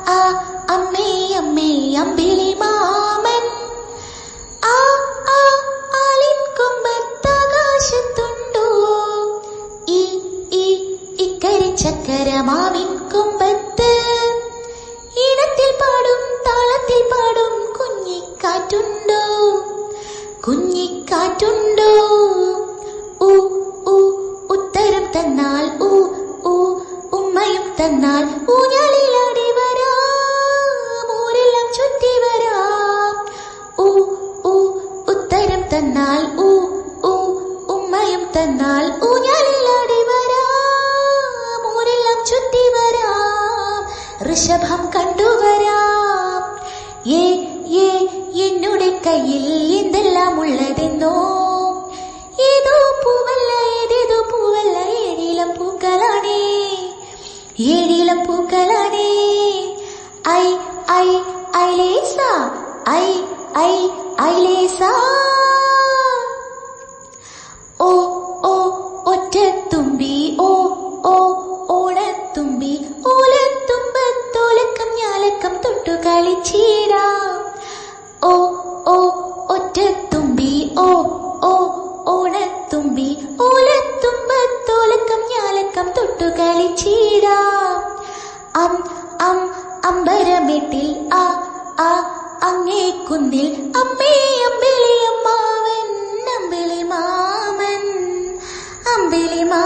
ആ അമ്മേ അമ്മേ അമ്പിളി മാമൻ ആ ആ ആലിൻ കൊമ്പത്താകാശത്തുണ്ടോ ഈ ഈ ഇക്കരി ചക്കര മാവിൻ കൊമ്പത്ത് ഈണത്തിൽ പാടും താളത്തിൽ പാടും കുഞ്ഞിക്കാറ്റുണ്ടോ കുഞ്ഞിക്കാറ്റുണ്ടോ ഊ ഊ ഉത്തരം തന്നാൽ ഊ ഊ ഉമ്മയും തന്നാൽ ഊഞ്ഞാലിലാടി വരാം ഊരെല്ലാം ചുറ്റി വരാം ഊ ഊ ഉത്തരം തന്നാൽ ഊ ഊ ഉമ്മയും തന്നാൽ ഊഞ്ഞാലിലാടി വരാം ഊരെല്ലാം ചുറ്റി വരാം ഋഷഭം കണ്ടുവരാം ഏ ഏ എന്നുടെ കയ്യിൽ എന്തെല്ലാം ഉള്ളതെന്നോ ഏതോ പൂവല്ല ഏതേതോ പൂവല്ല Ezhilam പൂക്കളാണേ Ezhilam പൂക്കളാണേ I I ഐലേസ I I ഐലേസ ഓ ഓ ഒറ്റത്തുമ്പി ഓ ഓ ഓണത്തുമ്പി ഓലത്തുമ്പത്തോലക്കം ഞാലക്കം തൊട്ടു കളിച്ചീരാം ഓ ഓ ഒറ്റത്തുമ്പി ഓ ഓ ഓണത്തുമ്പി ഓലത്തുമ്പത്തോലക്കം ഞാലക്കം തൊട്ടു കളിച്ചീരാം അം അം അമ്പരമേട്ടിൽ ആ ആ അങ്ങേ കുന്നിൽ അമ്മേ അമ്പിളി അമ്മാവൻ അമ്പിളി മാമൻ അമ്പിളി മാ